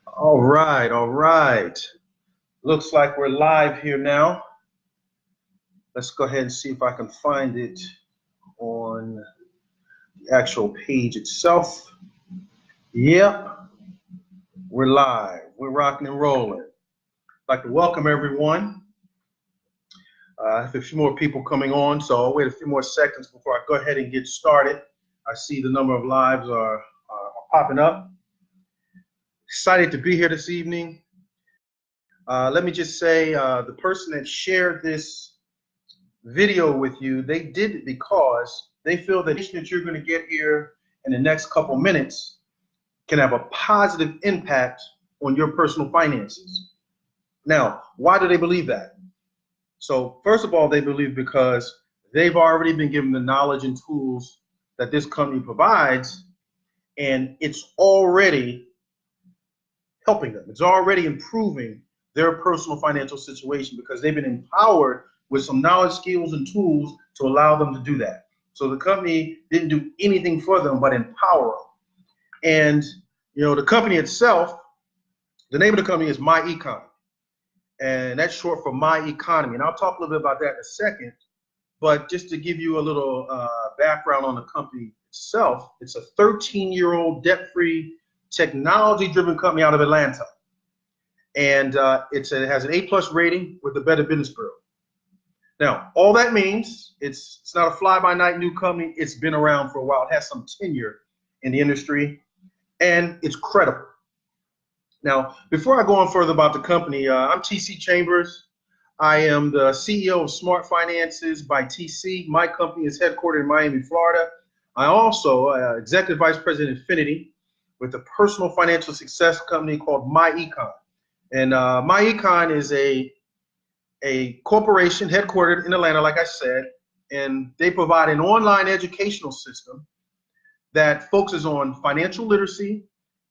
All right, all right. Looks like we're live here now. Let's go ahead and see if I can find it on the actual page itself. Yep, we're live. We're rocking and rolling. I'd like to welcome everyone. I have a few more people coming on, so I'll wait a few more seconds before I go ahead and get started. I see the number of lives are popping up. Excited to be here this evening. Let me just say, the person that shared this video with you, they did it because they feel that you're going to get here in the next couple minutes can have a positive impact on your personal finances. Now, why do they believe that? So first of all, they believe because they've already been given the knowledge and tools that this company provides, and it's already helping them. It's already improving their personal financial situation because they've been empowered with some knowledge, skills, and tools to allow them to do that. So the company didn't do anything for them but empower them. And the company itself, the name of the company is MyEcon, and that's short for My Economy. And I'll talk a little bit about that in a second. But just to give you a little background on the company itself, it's a 13-year-old debt-free, technology-driven company out of Atlanta. And it has an A+ rating with the Better Business Bureau. Now, all that means it's not a fly-by-night new company. It's been around for a while. It has some tenure in the industry, and it's credible. Now, before I go on further about the company, I'm TC Chambers. I am the CEO of Smart Finances by TC. My company is headquartered in Miami, Florida. I also Executive Vice President Infinity with a personal financial success company called MyEcon. And MyEcon is a corporation headquartered in Atlanta, like I said, and they provide an online educational system that focuses on financial literacy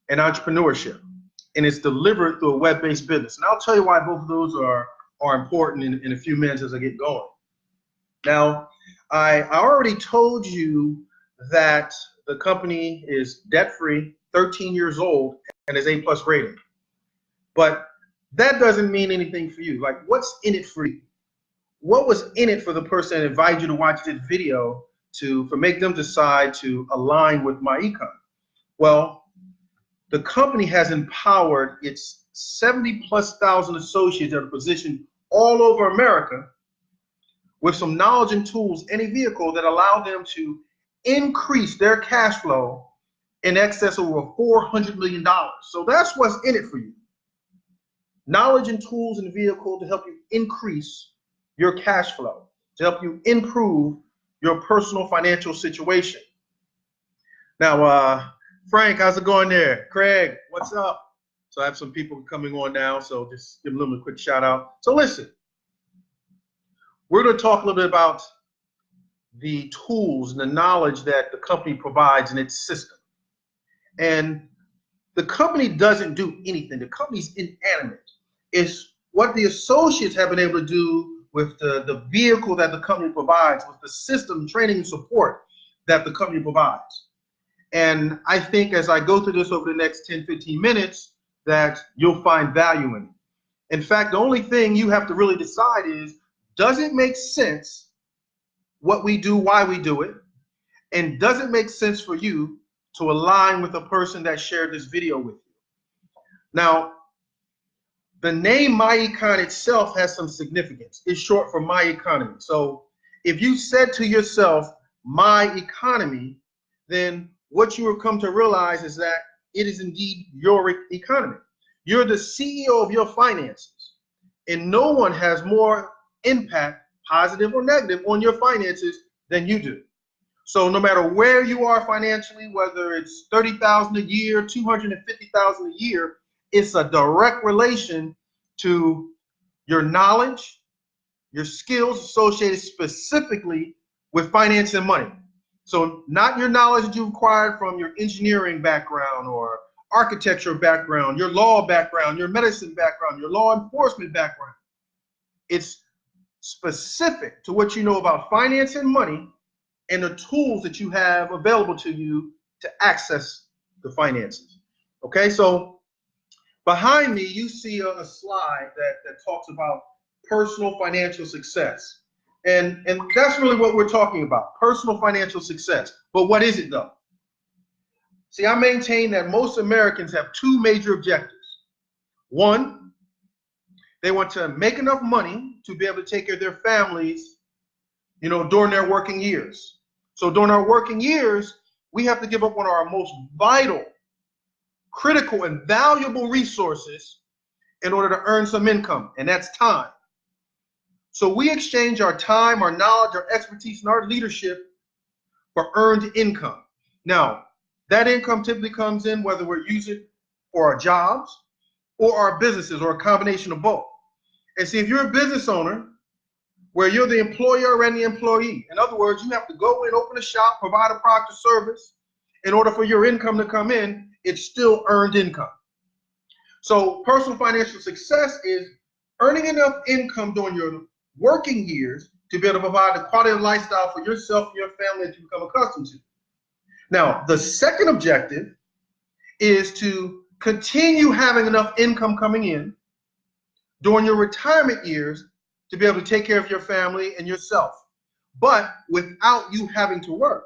and entrepreneurship. And it's delivered through a web-based business. And I'll tell you why both of those are important in a few minutes as I get going. Now, I already told you that the company is debt-free, 13 years old, and is A+ rated. But that doesn't mean anything for you. Like, what's in it for you? What was in it for the person that invited you to watch this video for make them decide to align with MyEcon? Well, the company has empowered its 70,000+ associates that are positioned all over America with some knowledge and tools and a vehicle that allow them to increase their cash flow in excess of over $400 million. So that's what's in it for you. Knowledge and tools and vehicle to help you increase your cash flow, to help you improve your personal financial situation. Now, Frank, how's it going there? Craig, what's up? So I have some people coming on now, so just give them a quick shout out. So listen, we're going to talk a little bit about the tools and the knowledge that the company provides in its system. And the company doesn't do anything. The company's inanimate. It's what the associates have been able to do with the vehicle that the company provides, with the system, training, and support that the company provides. And I think as I go through this over the next 10, 15 minutes, that you'll find value in it. In fact, the only thing you have to really decide is, does it make sense what we do, why we do it? And does it make sense for you to align with the person that shared this video with you? Now, the name MyEcon itself has some significance. It's short for My Economy. So if you said to yourself, My Economy, then what you will come to realize is that it is indeed your economy. You're the CEO of your finances, and no one has more impact, positive or negative, on your finances than you do. So no matter where you are financially, whether it's $30,000 a year, $250,000 a year, it's a direct relation to your knowledge, your skills associated specifically with finance and money. So not your knowledge that you acquired from your engineering background or architecture background, your law background, your medicine background, your law enforcement background. It's specific to what you know about finance and money and the tools that you have available to you to access the finances. Okay, so behind me, you see a slide that talks about personal financial success. And that's really what we're talking about, personal financial success. But what is it though? See, I maintain that most Americans have two major objectives. One, they want to make enough money to be able to take care of their families, during their working years. So during our working years, we have to give up on our most vital, critical, and valuable resources in order to earn some income, and that's time. So we exchange our time, our knowledge, our expertise, and our leadership for earned income. Now, that income typically comes in whether we're using it for our jobs or our businesses or a combination of both. And see, if you're a business owner where you're the employer and the employee, in other words, you have to go in, open a shop, provide a product or service in order for your income to come in, it's still earned income. So personal financial success is earning enough income during your working years to be able to provide the quality of lifestyle for yourself and your family that you become accustomed to. Now, the second objective is to continue having enough income coming in during your retirement years to be able to take care of your family and yourself, but without you having to work.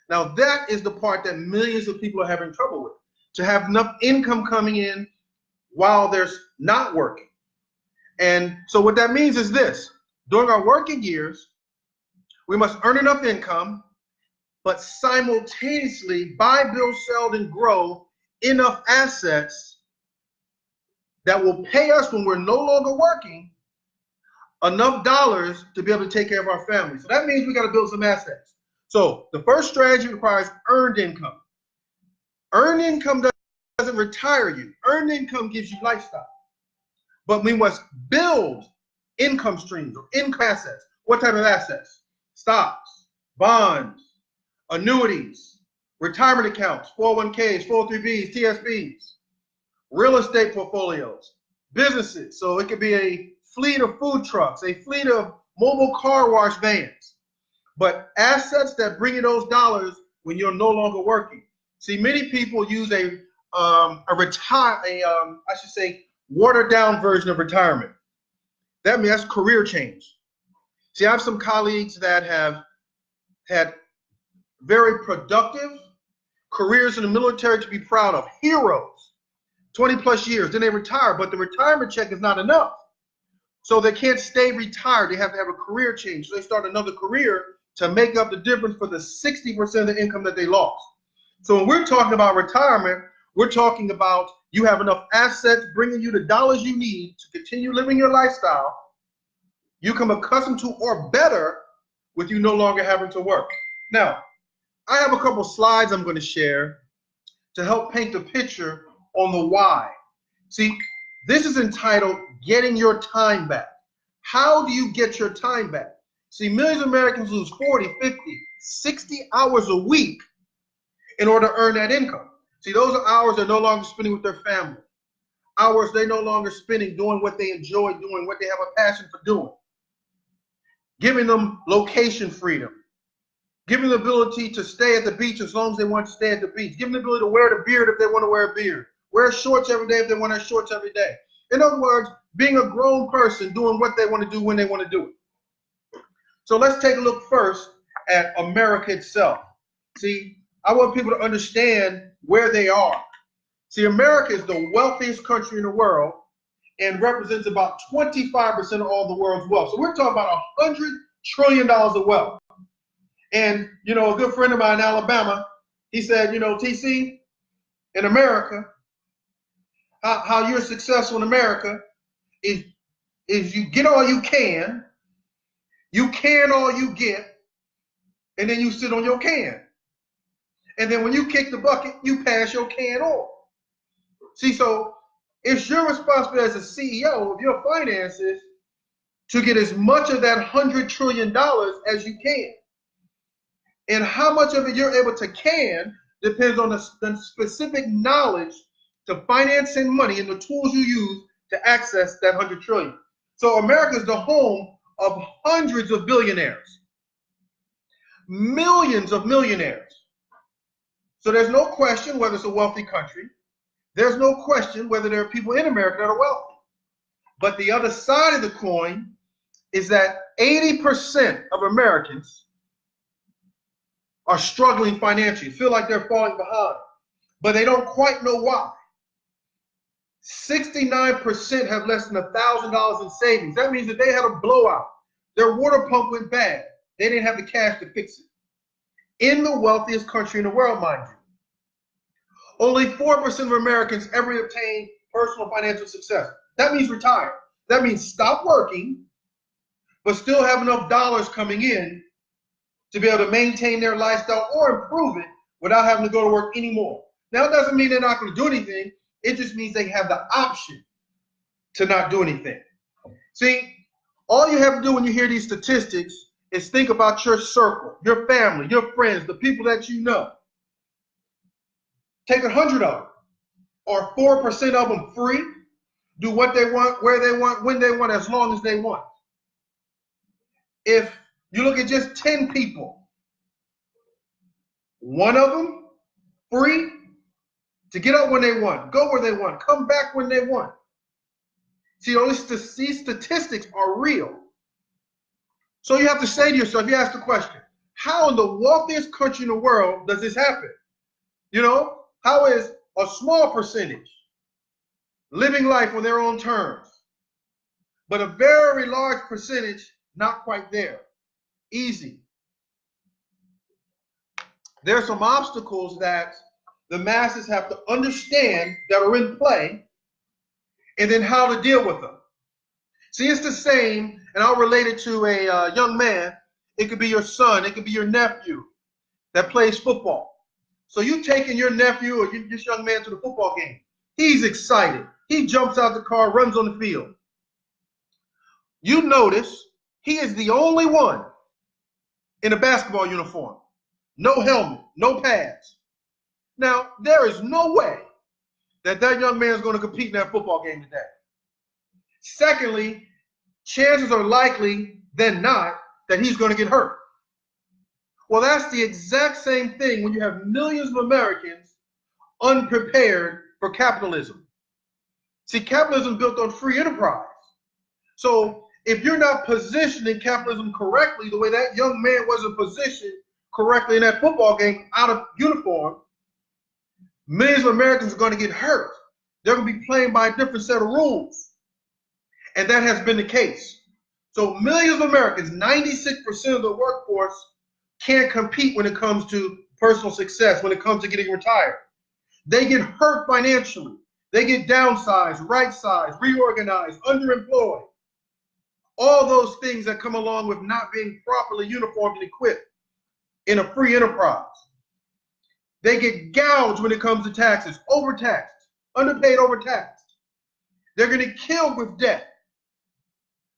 Now, that is the part that millions of people are having trouble with, to have enough income coming in while they're not working. And so what that means is this: during our working years, we must earn enough income, but simultaneously buy, build, sell, and grow enough assets that will pay us when we're no longer working enough dollars to be able to take care of our family. So that means we got to build some assets. So the first strategy requires earned income. Earned income doesn't retire you. Earned income gives you lifestyle. But we must build income streams or income assets. What type of assets? Stocks, bonds, annuities, retirement accounts, 401ks, 403bs, TSBs, real estate portfolios, businesses. So it could be a fleet of food trucks, a fleet of mobile car wash vans, but assets that bring you those dollars when you're no longer working. See, many people use a watered down version of retirement. That means that's career change. See, I have some colleagues that have had very productive careers in the military to be proud of, heroes, 20 plus years, then they retire, but the retirement check is not enough. So they can't stay retired. They have to have a career change. So they start another career to make up the difference for the 60% of the income that they lost. So when we're talking about retirement, we're talking about you have enough assets bringing you the dollars you need to continue living your lifestyle you come accustomed to or better with you no longer having to work. Now, I have a couple slides I'm going to share to help paint the picture on the why. See, this is entitled Getting Your Time Back. How do you get your time back? See, millions of Americans lose 40, 50, 60 hours a week in order to earn that income. See, those are hours they're no longer spending with their family. Hours they're no longer spending doing what they enjoy doing, what they have a passion for doing. Giving them location freedom. Giving the ability to stay at the beach as long as they want to stay at the beach. Giving the ability to wear the beard if they want to wear a beard. Wear shorts every day if they want to wear shorts every day. In other words, being a grown person doing what they want to do when they want to do it. So let's take a look first at America itself. See, I want people to understand where they are. See, America is the wealthiest country in the world and represents about 25% of all the world's wealth. So we're talking about $100 trillion of wealth. And, a good friend of mine in Alabama, he said, TC, in America, how you're successful in America is you get all you can all you get, and then you sit on your can. And then when you kick the bucket, you pass your can on. See, so it's your responsibility as a CEO of your finances to get as much of that $100 trillion as you can. And how much of it you're able to can depends on the specific knowledge to finance and money and the tools you use to access that $100 trillion. So America is the home of hundreds of billionaires, millions of millionaires. So there's no question whether it's a wealthy country. There's no question whether there are people in America that are wealthy. But the other side of the coin is that 80% of Americans are struggling financially, feel like they're falling behind, but they don't quite know why. 69% have less than $1,000 in savings. That means that they had a blowout. Their water pump went bad. They didn't have the cash to fix it. In the wealthiest country in the world, mind you. Only 4% of Americans ever obtain personal financial success. That means retire. That means stop working, but still have enough dollars coming in to be able to maintain their lifestyle or improve it without having to go to work anymore. Now, it doesn't mean they're not going to do anything. It just means they have the option to not do anything. See, all you have to do when you hear these statistics is think about your circle, your family, your friends, the people that you know. Take 100 of them, or 4% of them free. Do what they want, where they want, when they want, as long as they want. If you look at just 10 people, one of them free to get up when they want, go where they want, come back when they want. See, these statistics are real. So you have to say to yourself, you ask the question, how in the wealthiest country in the world does this happen? You know, how is a small percentage living life on their own terms, but a very large percentage not quite there? Easy. There are some obstacles that the masses have to understand that are in play, and then how to deal with them. See, it's the same, and I'll relate it to a young man. It could be your son, it could be your nephew that plays football. So you taking your nephew or this young man to the football game. He's excited. He jumps out the car, runs on the field. You notice he is the only one in a basketball uniform. No helmet, no pads. Now, there is no way that young man is going to compete in that football game today. Secondly, chances are likely than not that he's going to get hurt. Well, that's the exact same thing when you have millions of Americans unprepared for capitalism. See, capitalism built on free enterprise. So if you're not positioning capitalism correctly, the way that young man wasn't positioned correctly in that football game out of uniform, millions of Americans are going to get hurt. They're going to be playing by a different set of rules. And that has been the case. So millions of Americans, 96% of the workforce, can't compete when it comes to personal success, when it comes to getting retired. They get hurt financially. They get downsized, right-sized, reorganized, underemployed. All those things that come along with not being properly uniformed and equipped in a free enterprise. They get gouged when it comes to taxes, overtaxed, underpaid, overtaxed. They're going to get killed with debt.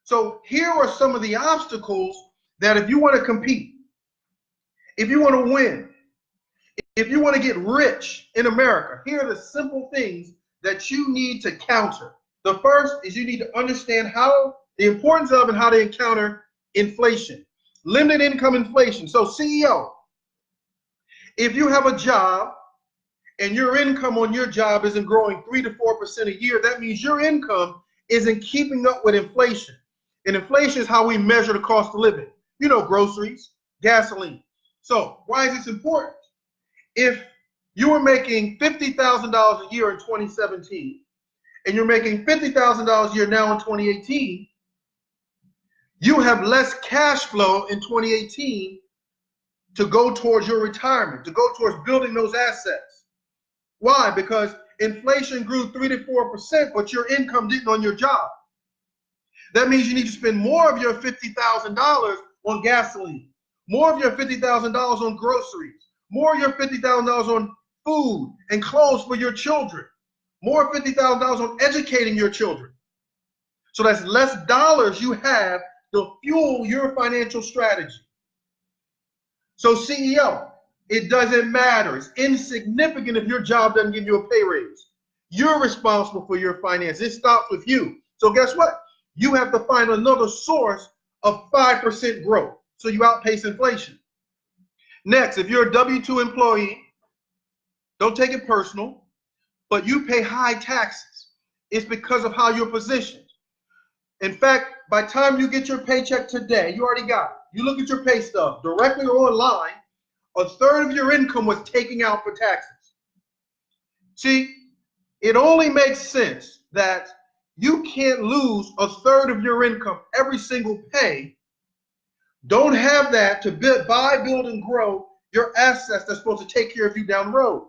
So here are some of the obstacles that if you want to compete, if you want to win, if you want to get rich in America, here are the simple things that you need to counter. The first is you need to understand how the importance of and how to encounter inflation, limited income inflation. So CEO, if you have a job and your income on your job isn't growing 3 to 4% a year, that means your income isn't keeping up with inflation. And inflation is how we measure the cost of living. You know, groceries, gasoline. So why is this important? If you were making $50,000 a year in 2017, and you're making $50,000 a year now in 2018, you have less cash flow in 2018 to go towards your retirement, to go towards building those assets. Why? Because inflation grew 3 to 4%, but your income didn't on your job. That means you need to spend more of your $50,000 on gasoline, more of your $50,000 on groceries, more of your $50,000 on food and clothes for your children, more $50,000 on educating your children. So that's less dollars you have to fuel your financial strategy. So CEO, it doesn't matter. It's insignificant if your job doesn't give you a pay raise. You're responsible for your finances. It stops with you. So guess what? You have to find another source of 5% growth so you outpace inflation. Next, if you're a W-2 employee Don't take it personal, but you pay high taxes. It's because of how you're positioned. In fact, by the time you get your paycheck today, you already got it. You look at your pay stub, directly or online, a third of your income was taken out for taxes. See, it only makes sense that you can't lose a third of your income every single pay. Don't have that to buy, build, and grow your assets that's supposed to take care of you down the road.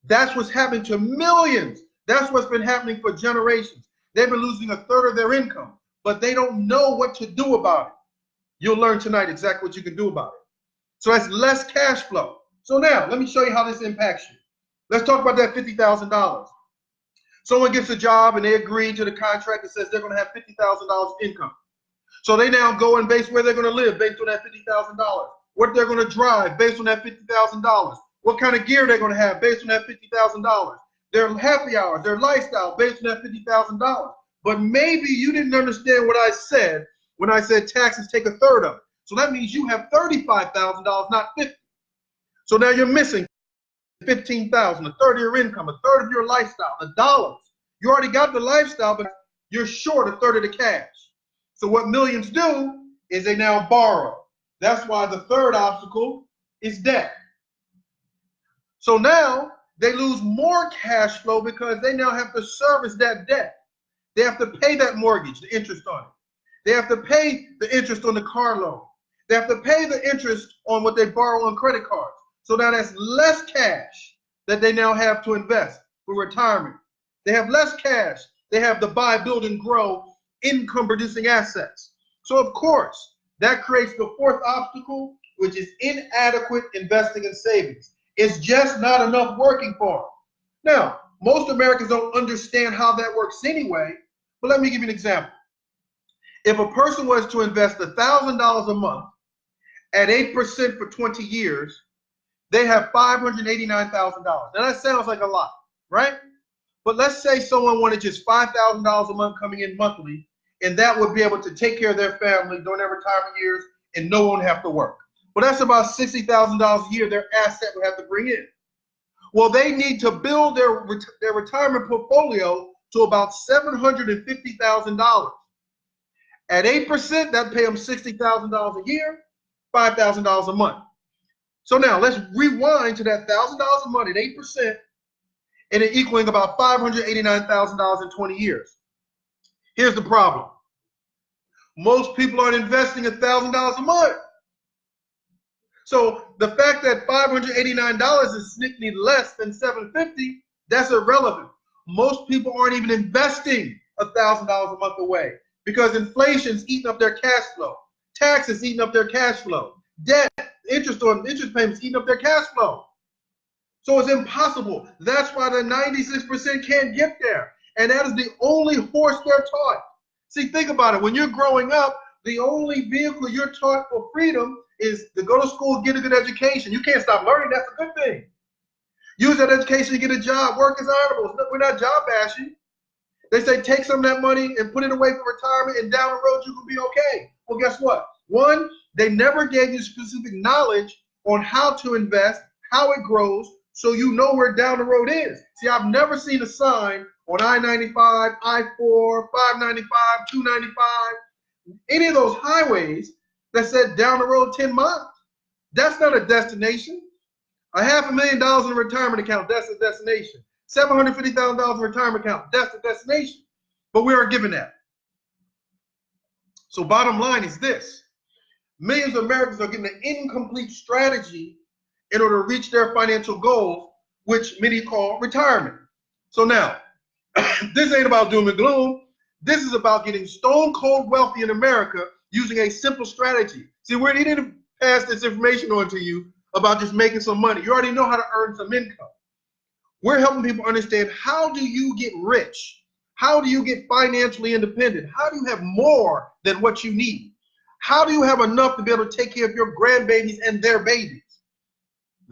That's what's happening to millions. That's what's been happening for generations. They've been losing a third of their income, but they don't know what to do about it. You'll learn tonight exactly what you can do about it. So that's less cash flow. So now, let me show you how this impacts you. Let's talk about that $50,000. Someone gets a job and they agree to the contract that says they're going to have $50,000 income. So they now go and base where they're going to live based on that $50,000. What they're going to drive based on that $50,000. What kind of gear they're going to have based on that $50,000. Their happy hours, their lifestyle based on that $50,000. But maybe you didn't understand what I said when I said taxes take a third of it. So that means you have $35,000, not $50,000. So now you're missing $15,000, a third of your income, a third of your lifestyle, the dollars. You already got the lifestyle, but you're short a third of the cash. So what millions do is they now borrow. That's why the third obstacle is debt. So now they lose more cash flow because they now have to service that debt. They have to pay that mortgage, the interest on it. They have to pay the interest on the car loan. They have to pay the interest on what they borrow on credit cards. So now that's less cash that they now have to invest for retirement. They have less cash. They have to buy, build, and grow income-producing assets. So of course, that creates the fourth obstacle, which is inadequate investing and savings. It's just not enough working for them. Now, most Americans don't understand how that works anyway, but let me give you an example. If a person was to invest $1,000 a month at 8% for 20 years, they have $589,000. Now that sounds like a lot, right? But let's say someone wanted just $5,000 a month coming in monthly, and that would be able to take care of their family during their retirement years and no one have to work. Well, that's about $60,000 a year their asset would have to bring in. Well, they need to build their retirement portfolio to about $750,000. At 8%, that'd pay them $60,000 a year, $5,000 a month. So now let's rewind to that $1,000 a month at 8%, and it equaling about $589,000 in 20 years. Here's the problem. Most people aren't investing $1,000 a month. So the fact that $589 is significantly less than $750, that's irrelevant. Most people aren't even investing $1,000 a month away because inflation's eating up their cash flow. Taxes eating up their cash flow. Debt, interest payments eating up their cash flow. So it's impossible. That's why the 96% can't get there. And that is the only horse they're taught. See, think about it. When you're growing up, the only vehicle you're taught for freedom is to go to school, get a good education. You can't stop learning. That's a good thing. Use that education to get a job. Work is honorable. We're not job bashing. They say take some of that money and put it away for retirement, and down the road you can be okay. Well, guess what? One, they never gave you specific knowledge on how to invest, how it grows, so you know where down the road is. See, I've never seen a sign on I-95, I-4, 595, 295, any of those highways that said down the road 10 miles. That's not a destination. $500,000 in a retirement account, that's a destination. $750,000 in a retirement account, that's a destination. But we aren't given that. So bottom line is this. Millions of Americans are getting an incomplete strategy in order to reach their financial goals, which many call retirement. So now, this ain't about doom and gloom. This is about getting stone cold wealthy in America using a simple strategy. See, we didn't pass this information on to you about just making some money. You already know how to earn some income. We're helping people understand, how do you get rich? How do you get financially independent? How do you have more than what you need? How do you have enough to be able to take care of your grandbabies and their babies?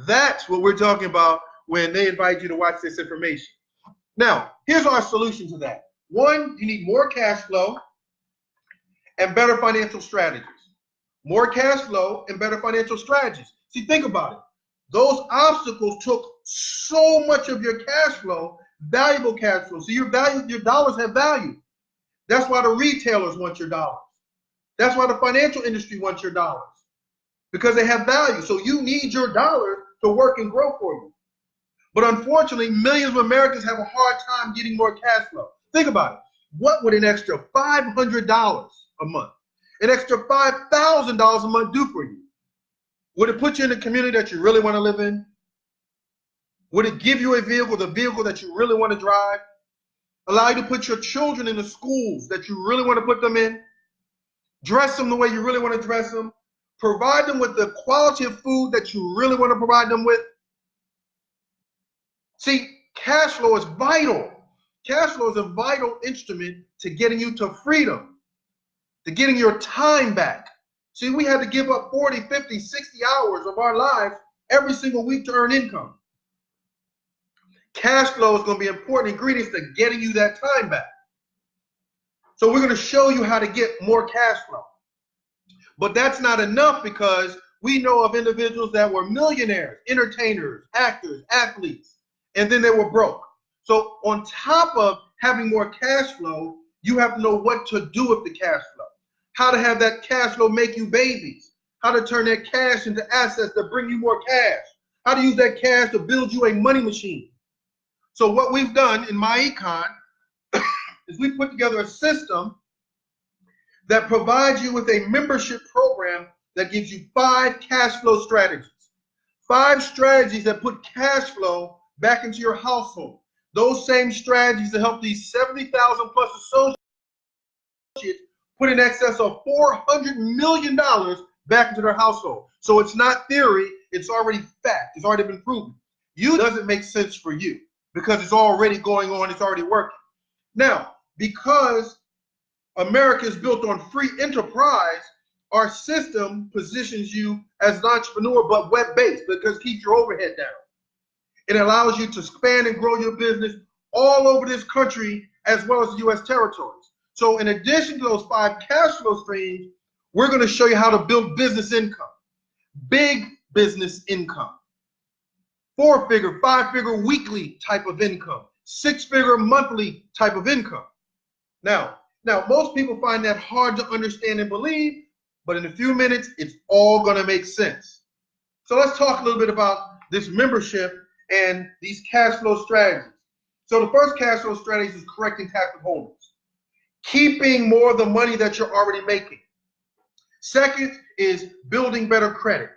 That's what we're talking about when they invite you to watch this information. Now, here's our solution to that. One, you need more cash flow and better financial strategies. More cash flow and better financial strategies. See, think about it. Those obstacles took so much of your cash flow, valuable cash flow. So your dollars have value. That's why the retailers want your dollars. That's why the financial industry wants your dollars, because they have value. So you need your dollars to work and grow for you. But unfortunately, millions of Americans have a hard time getting more cash flow. Think about it. What would an extra $500 a month, an extra $5,000 a month do for you? Would it put you in a community that you really want to live in? Would it give you a vehicle, the vehicle that you really want to drive? Allow you to put your children in the schools that you really want to put them in? Dress them the way you really want to dress them? Provide them with the quality of food that you really want to provide them with? See, cash flow is vital. Cash flow is a vital instrument to getting you to freedom, to getting your time back. See, we had to give up 40, 50, 60 hours of our lives every single week to earn income. Cash flow is going to be an important ingredient to getting you that time back. So we're going to show you how to get more cash flow. But that's not enough, because we know of individuals that were millionaires, entertainers, actors, athletes, and then they were broke. So on top of having more cash flow, you have to know what to do with the cash flow, how to have that cash flow make you babies, how to turn that cash into assets that bring you more cash, how to use that cash to build you a money machine. So what we've done in MyEcon is we put together a system that provides you with a membership program that gives you 5 cash flow strategies. 5 strategies that put cash flow back into your household. Those same strategies that help these 70,000 plus associates put in excess of $400 million back into their household. So it's not theory, it's already fact, it's already been proven. It doesn't make sense for you because it's already going on, it's already working. Now, because America is built on free enterprise, our system positions you as an entrepreneur, but web-based, because it keeps your overhead down. It allows you to expand and grow your business all over this country as well as the U.S. territories. So in addition to those 5 cash flow streams, we're going to show you how to build business income, big business income, 4-figure, 5-figure weekly type of income, 6-figure monthly type of income. Now, most people find that hard to understand and believe, but in a few minutes, it's all going to make sense. So let's talk a little bit about this membership and these cash flow strategies. So the first cash flow strategy is correcting tax withholdings, keeping more of the money that you're already making. Second is building better credit.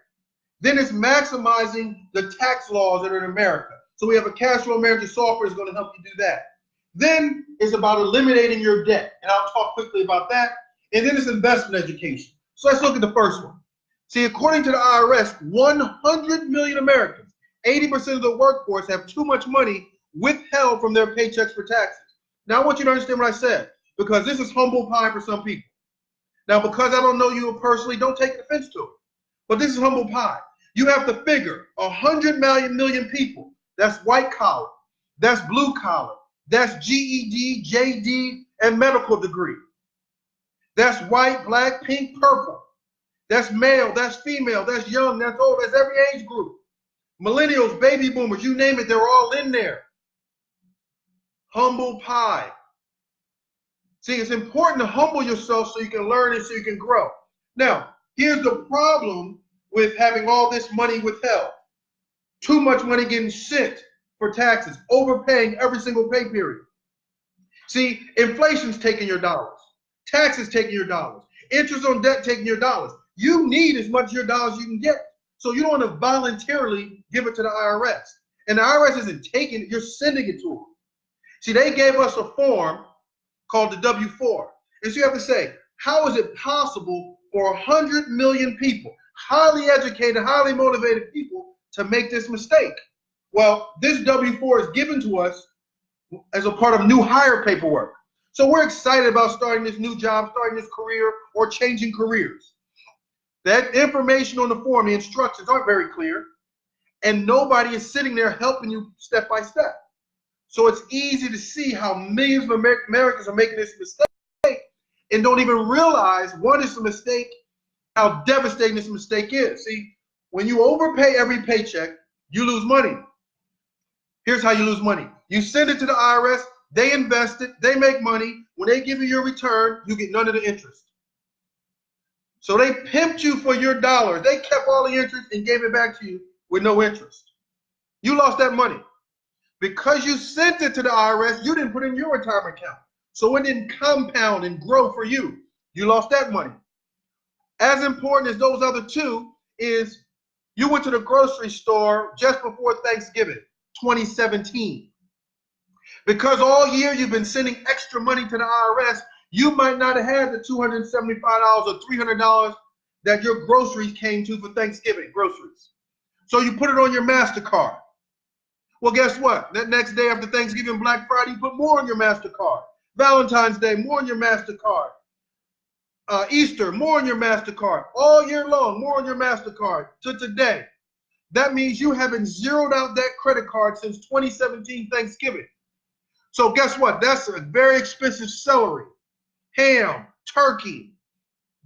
Then it's maximizing the tax laws that are in America. So we have a cash flow management software that's going to help you do that. Then it's about eliminating your debt, and I'll talk quickly about that. And then it's investment education. So let's look at the first one. See, according to the IRS, 100 million Americans, 80% of the workforce, have too much money withheld from their paychecks for taxes. Now, I want you to understand what I said, because this is humble pie for some people. Now, because I don't know you personally, don't take offense to it. But this is humble pie. You have to figure 100 million people. That's white collar. That's blue collar. That's GED, JD, and medical degree. That's white, black, pink, purple. That's male, that's female, that's young, that's old, that's every age group. Millennials, baby boomers, you name it, they're all in there. Humble pie. See, it's important to humble yourself so you can learn and so you can grow. Now, here's the problem with having all this money withheld. Too much money getting sent for taxes, overpaying every single pay period. See, inflation's taking your dollars. Taxes taking your dollars. Interest on debt taking your dollars. You need as much of your dollars as you can get. So you don't want to voluntarily give it to the IRS. And the IRS isn't taking it, you're sending it to them. See, they gave us a form called the W-4. And so you have to say, how is it possible for 100 million people, highly educated, highly motivated people, to make this mistake? Well, this W-4 is given to us as a part of new hire paperwork. So we're excited about starting this new job, starting this career, or changing careers. That information on the form, the instructions aren't very clear, and nobody is sitting there helping you step by step. So it's easy to see how millions of Americans are making this mistake and don't even realize what is the mistake, how devastating this mistake is. See, when you overpay every paycheck, you lose money. Here's how you lose money. You send it to the IRS, they invest it, they make money. When they give you your return, you get none of the interest. So they pimped you for your dollars. They kept all the interest and gave it back to you with no interest. You lost that money. Because you sent it to the IRS, you didn't put it in your retirement account. So it didn't compound and grow for you. You lost that money. As important as those other two is you went to the grocery store just before Thanksgiving, 2017. Because all year you've been sending extra money to the IRS, you might not have had the $275 or $300 that your groceries came to for Thanksgiving, groceries. So you put it on your MasterCard. Well, guess what? That next day after Thanksgiving, Black Friday, you put more on your MasterCard. Valentine's Day, more on your MasterCard. Easter, more on your MasterCard. All year long, more on your MasterCard to today. That means you haven't zeroed out that credit card since 2017 Thanksgiving. So guess what? That's a very expensive celery, ham, turkey.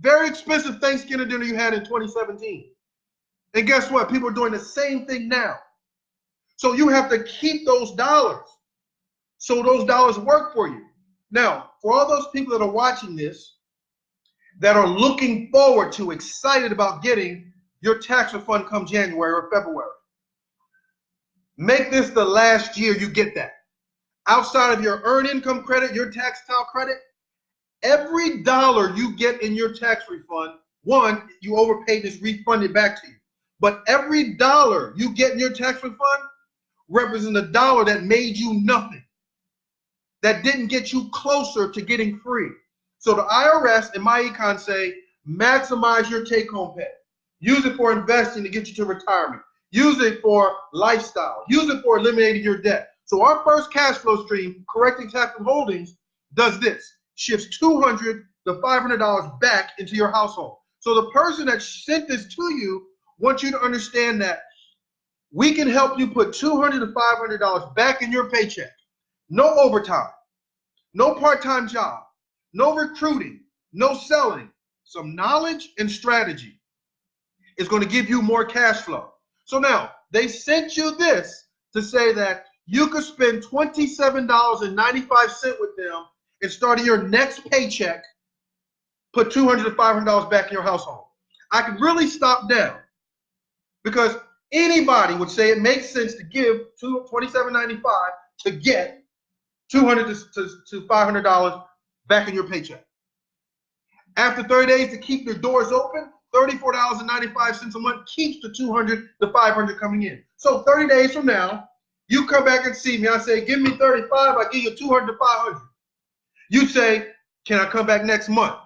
Very expensive Thanksgiving dinner you had in 2017. And guess what? People are doing the same thing now. So you have to keep those dollars so those dollars work for you. Now, for all those people that are watching this, that are looking forward to, excited about getting your tax refund come January or February, make this the last year you get that. Outside of your earned income credit, your tax style credit, every dollar you get in your tax refund, one, you overpaid, is refunded back to you. But every dollar you get in your tax refund represents a dollar that made you nothing, that didn't get you closer to getting free. So the IRS and my econ say, maximize your take-home pay. Use it for investing to get you to retirement. Use it for lifestyle. Use it for eliminating your debt. So our first cash flow stream, Correcting Tax Withholdings, does this. Shifts $200 to $500 back into your household. So the person that sent this to you wants you to understand that we can help you put $200 to $500 back in your paycheck. No overtime, no part-time job, no recruiting, no selling. Some knowledge and strategy is going to give you more cash flow. So now, they sent you this to say that you could spend $27.95 with them and starting your next paycheck, put $200 to $500 back in your household. I could really stop down because anybody would say it makes sense to give $27.95 to get $200 to $500 back in your paycheck. After 30 days to keep your doors open, $34.95 a month keeps the $200 to $500 coming in. So 30 days from now, you come back and see me. I say, give me 35, I give you $200 to $500. You say, can I come back next month?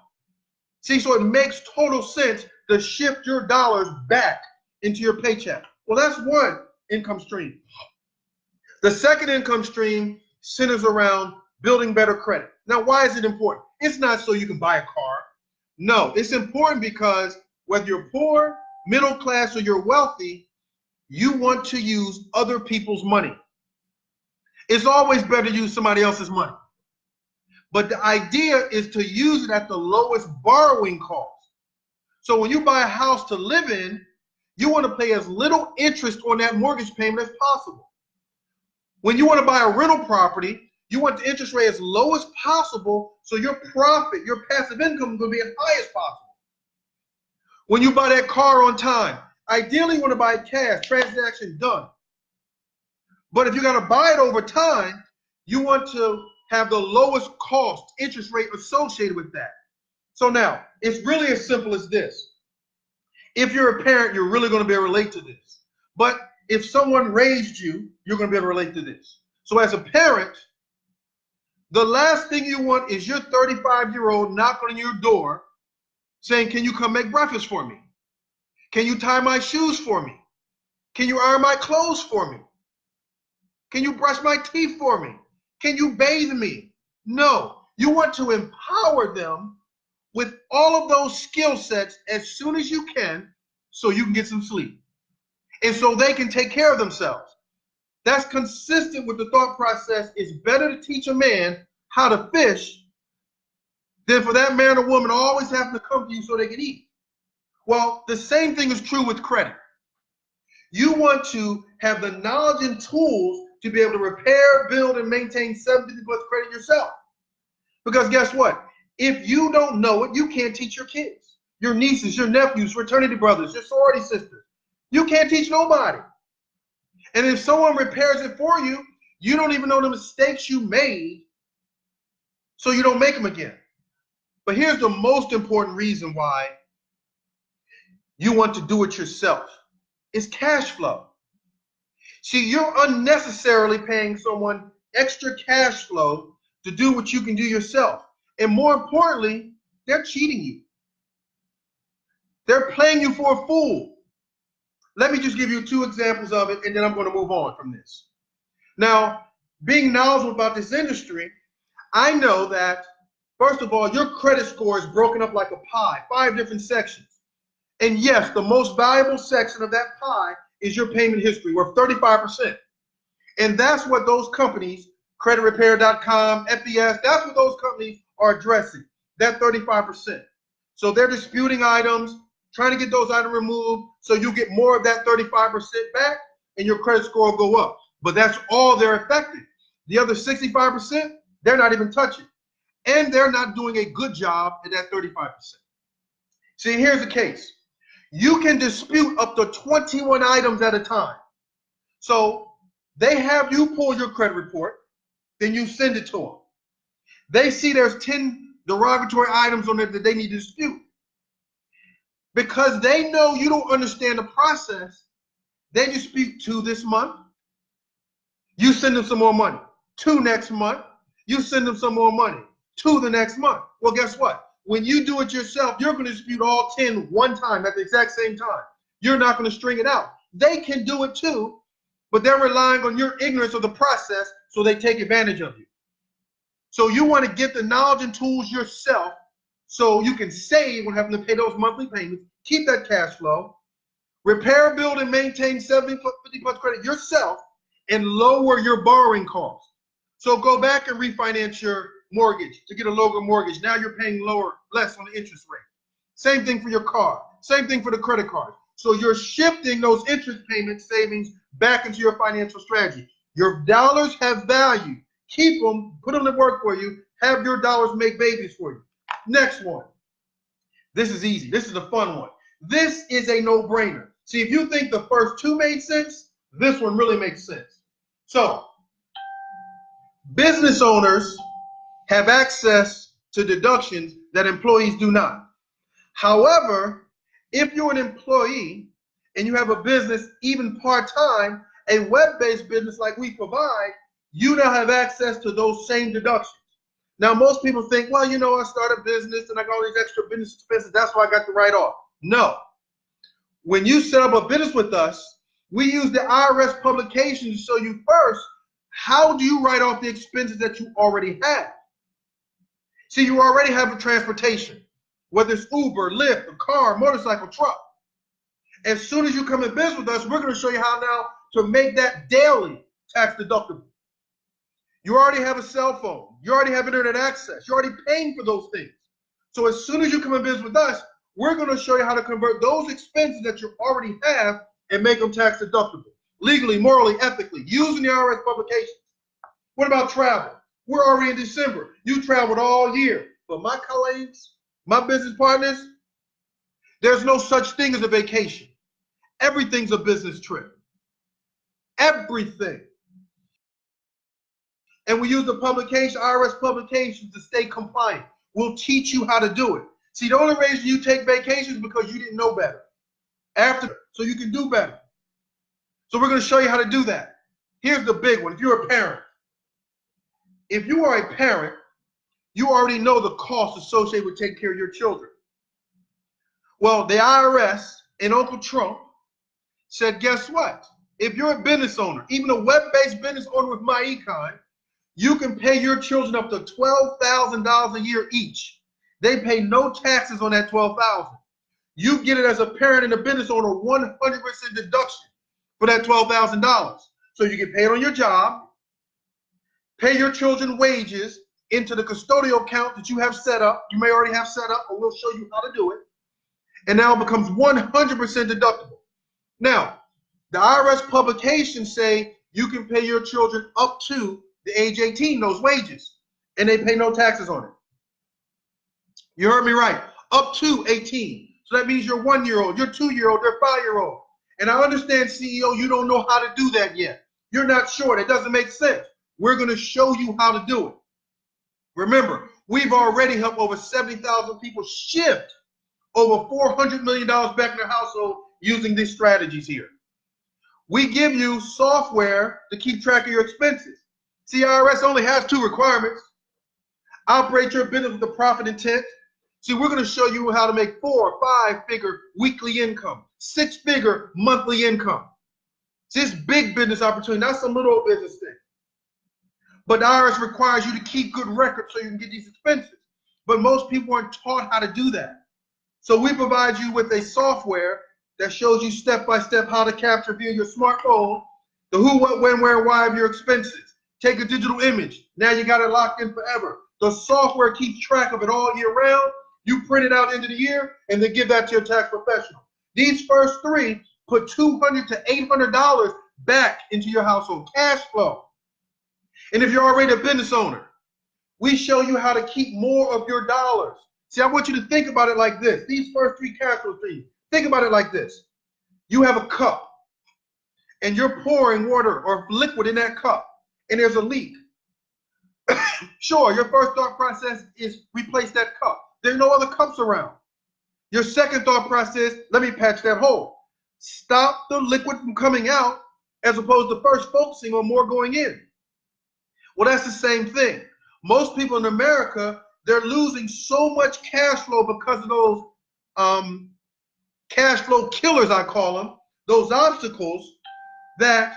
See, so it makes total sense to shift your dollars back into your paycheck. Well, that's one income stream. The second income stream centers around building better credit. Now, why is it important? It's not so you can buy a car. No, it's important because whether you're poor, middle class, or you're wealthy, you want to use other people's money. It's always better to use somebody else's money. But the idea is to use it at the lowest borrowing cost. So when you buy a house to live in, you want to pay as little interest on that mortgage payment as possible. When you want to buy a rental property, you want the interest rate as low as possible so your profit, your passive income is going to be as high as possible. When you buy that car on time, ideally you want to buy it cash, transaction done. But if you're going to buy it over time, you want to have the lowest cost interest rate associated with that. So now, it's really as simple as this. If you're a parent, you're really going to be able to relate to this. But if someone raised you, you're going to be able to relate to this. So as a parent, the last thing you want is your 35-year-old knocking on your door saying, can you come make breakfast for me? Can you tie my shoes for me? Can you iron my clothes for me? Can you brush my teeth for me? Can you bathe me? No, you want to empower them with all of those skill sets as soon as you can so you can get some sleep. And so they can take care of themselves. That's consistent with the thought process. It's better to teach a man how to fish than for that man or woman always having to come to you so they can eat. Well, the same thing is true with credit. You want to have the knowledge and tools to be able to repair, build, and maintain 750 plus credit yourself. Because guess what? If you don't know it, you can't teach your kids, your nieces, your nephews, fraternity brothers, your sorority sisters. You can't teach nobody. And if someone repairs it for you, you don't even know the mistakes you made, so you don't make them again. But here's the most important reason why you want to do it yourself. It's cash flow. See, you're unnecessarily paying someone extra cash flow to do what you can do yourself. And more importantly, they're cheating you. They're playing you for a fool. Let me just give you 2 examples of it, and then I'm going to move on from this. Now, being knowledgeable about this industry, I know that, first of all, your credit score is broken up like a pie, 5 different sections. And yes, the most valuable section of that pie is your payment history, worth 35%. And that's what those companies, creditrepair.com, FES, that's what those companies are addressing, that 35%. So they're disputing items, trying to get those items removed so you get more of that 35% back and your credit score will go up. But that's all they're affecting. The other 65%, they're not even touching. And they're not doing a good job at that 35%. See, here's the case. You can dispute up to 21 items at a time. So they have you pull your credit report, then you send it to them. They see there's 10 derogatory items on there that they need to dispute. Because they know you don't understand the process, they dispute 2 this month. You send them some more money. 2 next month. You send them some more money. 2 the next month. Well, guess what? When you do it yourself, you're going to dispute all 10 one time at the exact same time. You're not going to string it out. They can do it too, but they're relying on your ignorance of the process, so they take advantage of you. So you want to get the knowledge and tools yourself so you can save when having to pay those monthly payments, keep that cash flow, repair, build, and maintain 750 plus credit yourself, and lower your borrowing costs. So go back and refinance your mortgage to get a lower mortgage. Now you're paying less on the interest rate. Same thing for your car. Same thing for the credit card. So you're shifting those interest payment savings back into your financial strategy. Your dollars have value. Keep them, put them to work for you. Have your dollars make babies for you. Next one. This is easy. This is a fun one. This is a no-brainer. See, if you think the first 2 made sense, this one really makes sense. So, business owners have access to deductions that employees do not. However, if you're an employee and you have a business, even part-time, a web-based business like we provide, you now have access to those same deductions. Now, most people think, well, you know, I started a business and I got all these extra business expenses. That's why I got the write-off. No. When you set up a business with us, we use the IRS publications to show you first, how do you write off the expenses that you already have? See, you already have a transportation, whether it's Uber, Lyft, a car, motorcycle, truck. As soon as you come in business with us, we're going to show you how now to make that daily tax deductible. You already have a cell phone. You already have internet access. You're already paying for those things. So as soon as you come in business with us, we're going to show you how to convert those expenses that you already have and make them tax deductible, legally, morally, ethically, using the IRS publications. What about travel? We're already in December. You traveled all year. But my colleagues, my business partners, there's no such thing as a vacation. Everything's a business trip. Everything. And we use the publication, IRS publications, to stay compliant. We'll teach you how to do it. See, the only reason you take vacations is because you didn't know better. So you can do better. So we're going to show you how to do that. Here's the big one. If you're a parent, if you are a parent, you already know the costs associated with taking care of your children. Well, the IRS and Uncle Trump said, guess what? If you're a business owner, even a web-based business owner with MyEcon, you can pay your children up to $12,000 a year each. They pay no taxes on that $12,000. You get it as a parent and a business owner, 100% deduction for that $12,000. So you get paid on your job, pay your children wages into the custodial account that you have set up. You may already have set up, but we'll show you how to do it. And now it becomes 100% deductible. Now, the IRS publications say you can pay your children up to the age 18 those wages, and they pay no taxes on it. You heard me right. Up to 18. So that means your 1-year-old, your 2-year-old, your 5-year-old. And I understand, CEO, you don't know how to do that yet. You're not sure. That doesn't make sense. We're going to show you how to do it. Remember, we've already helped over 70,000 people shift over $400 million back in their household using these strategies here. We give you software to keep track of your expenses. See, IRS only has 2 requirements. Operate your business with a profit intent. See, we're going to show you how to make 4- or 5-figure weekly income, 6-figure monthly income. See, it's big business opportunity, not some little business thing. But the IRS requires you to keep good records so you can get these expenses. But most people aren't taught how to do that. So we provide you with a software that shows you step-by-step how to capture via your smartphone the who, what, when, where, why of your expenses. Take a digital image. Now you got it locked in forever. The software keeps track of it all year round. You print it out into the year and then give that to your tax professional. These first 3 put $200 to $800 back into your household, cash flow. And if you're already a business owner, we show you how to keep more of your dollars. See, I want you to think about it like this. These first 3 cash flow streams, think about it like this. You have a cup and you're pouring water or liquid in that cup and there's a leak. Sure, your first thought process is replace that cup. There's no other cups around. Your second thought process, let me patch that hole. Stop the liquid from coming out as opposed to first focusing on more going in. Well, that's the same thing. Most people in America, they're losing so much cash flow because of those cash flow killers, I call them, those obstacles, that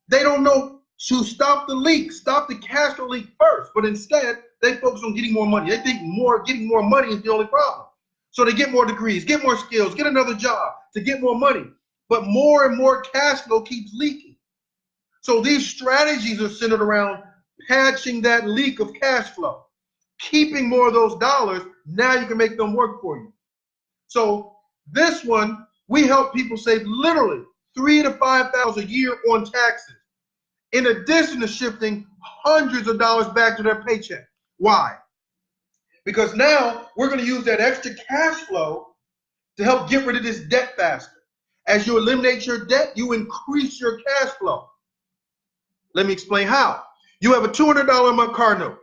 they don't know to stop the leak, stop the cash flow leak first. But instead, they focus on getting more money. They think getting more money is the only problem. So they get more degrees, get more skills, get another job to get more money. But more and more cash flow keeps leaking. So these strategies are centered around patching that leak of cash flow, keeping more of those dollars. Now you can make them work for you. So this one, we help people save literally $3,000 to $5,000 a year on taxes, in addition to shifting hundreds of dollars back to their paycheck. Why? Because now we're going to use that extra cash flow to help get rid of this debt faster. As you eliminate your debt, you increase your cash flow. Let me explain how. You have a $200 a month car note.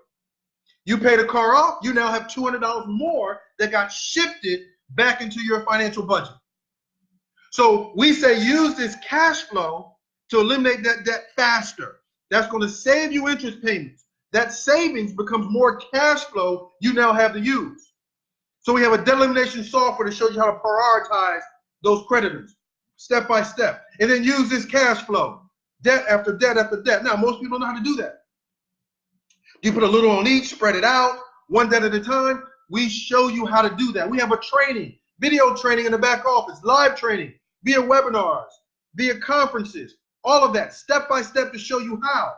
You pay the car off, you now have $200 more that got shifted back into your financial budget. So we say use this cash flow to eliminate that debt faster. That's going to save you interest payments. That savings becomes more cash flow you now have to use. So we have a debt elimination software to show you how to prioritize those creditors step by step, and then use this cash flow, debt after debt after debt. Now, most people don't know how to do that. You put a little on each, spread it out, one debt at a time. We show you how to do that. We have a training, video training in the back office, live training, via webinars, via conferences, all of that, step by step to show you how.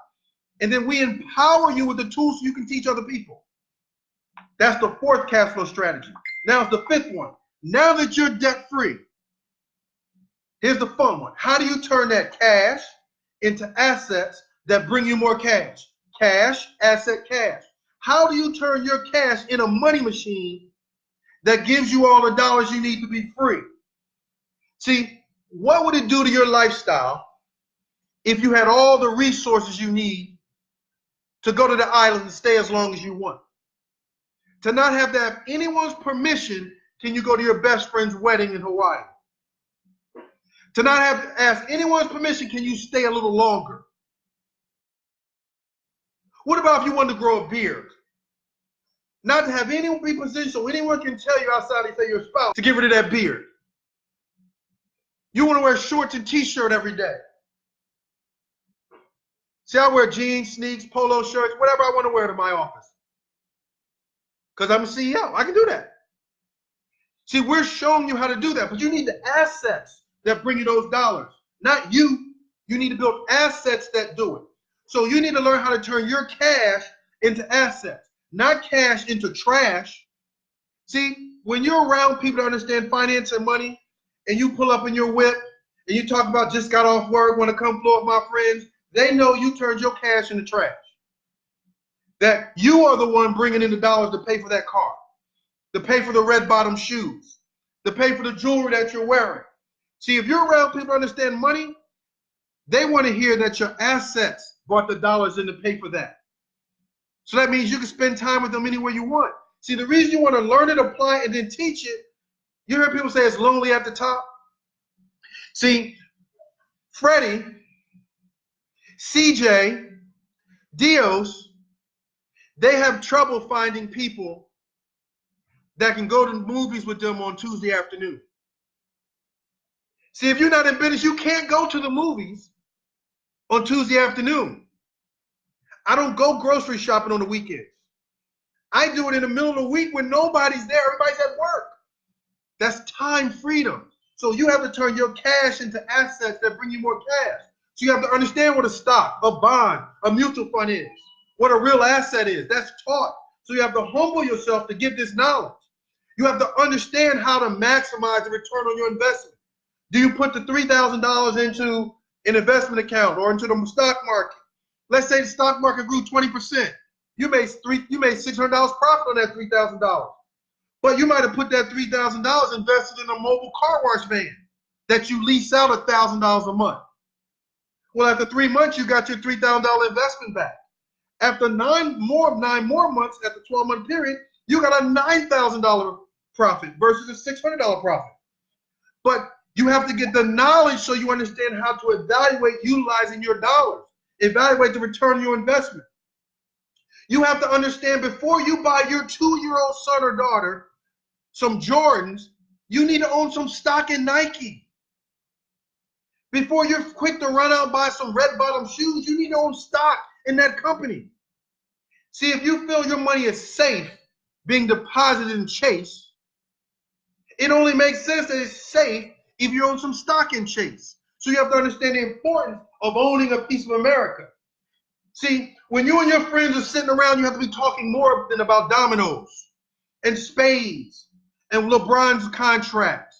And then we empower you with the tools so you can teach other people. That's the 4th cash flow strategy. Now it's the 5th one. Now that you're debt free, here's the fun one. How do you turn that cash into assets that bring you more cash? Cash, asset, cash. How do you turn your cash in a money machine that gives you all the dollars you need to be free? See, what would it do to your lifestyle if you had all the resources you need to go to the island and stay as long as you want? To not have to have anyone's permission, can you go to your best friend's wedding in Hawaii? To not have to ask anyone's permission, can you stay a little longer? What about if you wanted to grow a beard? Not to have anyone be positioned so anyone can tell you outside, they say your spouse, to get rid of that beard. You want to wear shorts and t-shirt every day. See, I wear jeans, sneaks, polo shirts, whatever I want to wear to my office. Because I'm a CEO. I can do that. See, we're showing you how to do that, but you need the assets that bring you those dollars. Not you. You need to build assets that do it. So you need to learn how to turn your cash into assets, not cash into trash. See, when you're around people that understand finance and money, and you pull up in your whip, and you talk about just got off work, want to come blow up my friends, They know you turned your cash into trash. That you are the one bringing in the dollars to pay for that car, to pay for the red bottom shoes, to pay for the jewelry that you're wearing. See, if you're around people who understand money, they want to hear that your assets brought the dollars in to pay for that. So that means you can spend time with them anywhere you want. See, the reason you want to learn it, apply it, and then teach it, you hear people say it's lonely at the top. See, Freddie, CJ, Dios, they have trouble finding people that can go to movies with them on Tuesday afternoon. See, if you're not in business, you can't go to the movies on Tuesday afternoon. I don't go grocery shopping on the weekends. I do it in the middle of the week when nobody's there. Everybody's at work. That's time freedom. So you have to turn your cash into assets that bring you more cash. So you have to understand what a stock, a bond, a mutual fund is, what a real asset is. That's taught. So you have to humble yourself to get this knowledge. You have to understand how to maximize the return on your investment. Do you put the $3,000 into an investment account or into the stock market? Let's say the stock market grew 20%. You made $600 profit on that $3,000. But you might have put that $3,000 invested in a mobile car wash van that you lease out $1,000 a month. Well, after 3 months, you got your $3,000 investment back. After nine more months, at the 12-month period, you got a $9,000 profit versus a $600 profit. But you have to get the knowledge so you understand how to evaluate utilizing your dollars, evaluate the return on your investment. You have to understand before you buy your 2-year-old son or daughter some Jordans, you need to own some stock in Nike. Before you're quick to run out and buy some red bottom shoes, you need to own stock in that company. See, if you feel your money is safe being deposited in Chase, it only makes sense that it's safe if you own some stock in Chase. So you have to understand the importance of owning a piece of America. See, when you and your friends are sitting around, you have to be talking more than about dominoes and spades and LeBron's contract,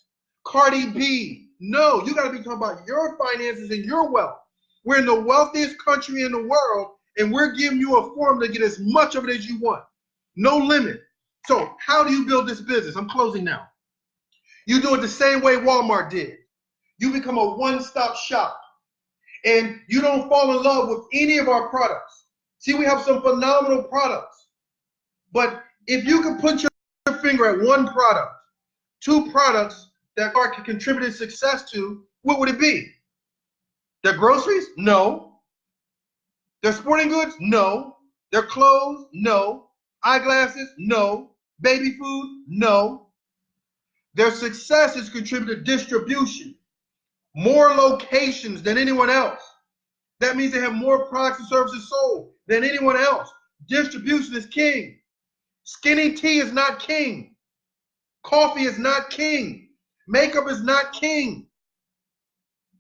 Cardi B. No, you got to be talking about your finances and your wealth. We're in the wealthiest country in the world, and we're giving you a form to get as much of it as you want. No limit. So how do you build this business? I'm closing now. You do it the same way Walmart did. You become a one-stop shop, and you don't fall in love with any of our products. See, we have some phenomenal products, but if you can put your finger at one product, 2 products that Art can contribute success to, what would it be? Their groceries? No. Their sporting goods? No. Their clothes? No. Eyeglasses? No. Baby food? No. Their success is contributed to distribution. More locations than anyone else. That means they have more products and services sold than anyone else. Distribution is king. Skinny tea is not king. Coffee is not king. Makeup is not king.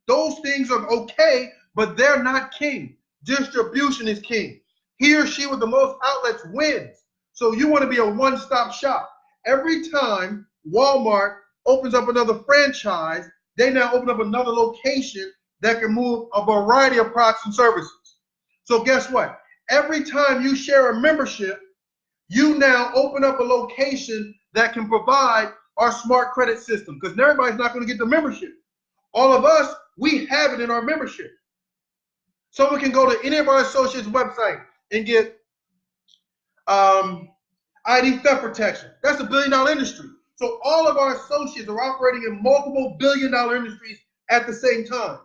Those things are okay, but they're not king. Distribution is king. He or she with the most outlets wins. So you want to be a one-stop shop. Every time Walmart opens up another franchise, they now open up another location that can move a variety of products and services. So guess what? Every time you share a membership, you now open up a location that can provide our smart credit system, because everybody's not going to get the membership. All of us, we have it in our membership. Someone can go to any of our associates' website and get ID theft protection. That's $1 billion industry. So all of our associates are operating in multiple $1 billion industries at the same time.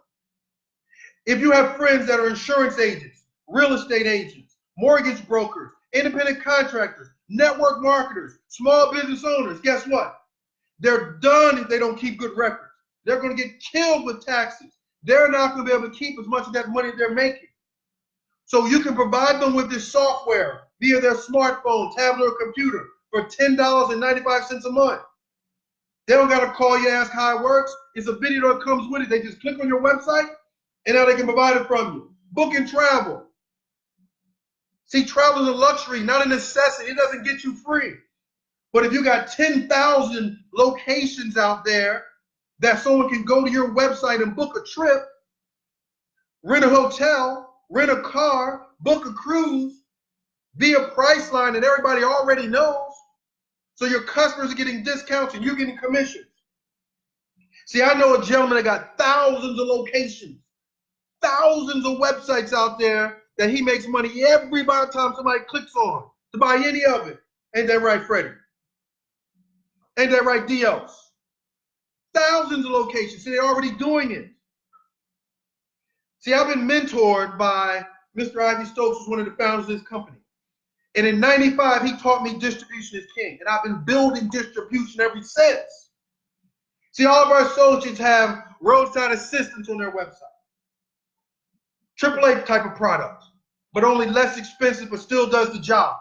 If you have friends that are insurance agents, real estate agents, mortgage brokers, independent contractors, network marketers, small business owners, guess what? They're done if they don't keep good records. They're going to get killed with taxes. They're not going to be able to keep as much of that money they're making. So you can provide them with this software via their smartphone, tablet, or computer for $10.95 a month. They don't got to call you and ask how it works. It's a video that comes with it. They just click on your website, and now they can provide it from you. Book and travel. See, travel is a luxury, not a necessity. It doesn't get you free. But if you got 10,000 locations out there that someone can go to your website and book a trip, rent a hotel, rent a car, book a cruise via Priceline that everybody already knows. So your customers are getting discounts and you're getting commissions. See, I know a gentleman that got thousands of locations, thousands of websites out there that he makes money every time somebody clicks on to buy any of it. Ain't that right, Freddie? Ain't that right, Dios? Thousands of locations. See, they're already doing it. See, I've been mentored by Mr. Ivy Stokes, who's one of the founders of this company. And in '95, he taught me distribution is king. And I've been building distribution ever since. See, all of our associates have roadside assistance on their website. AAA type of product, but only less expensive, but still does the job.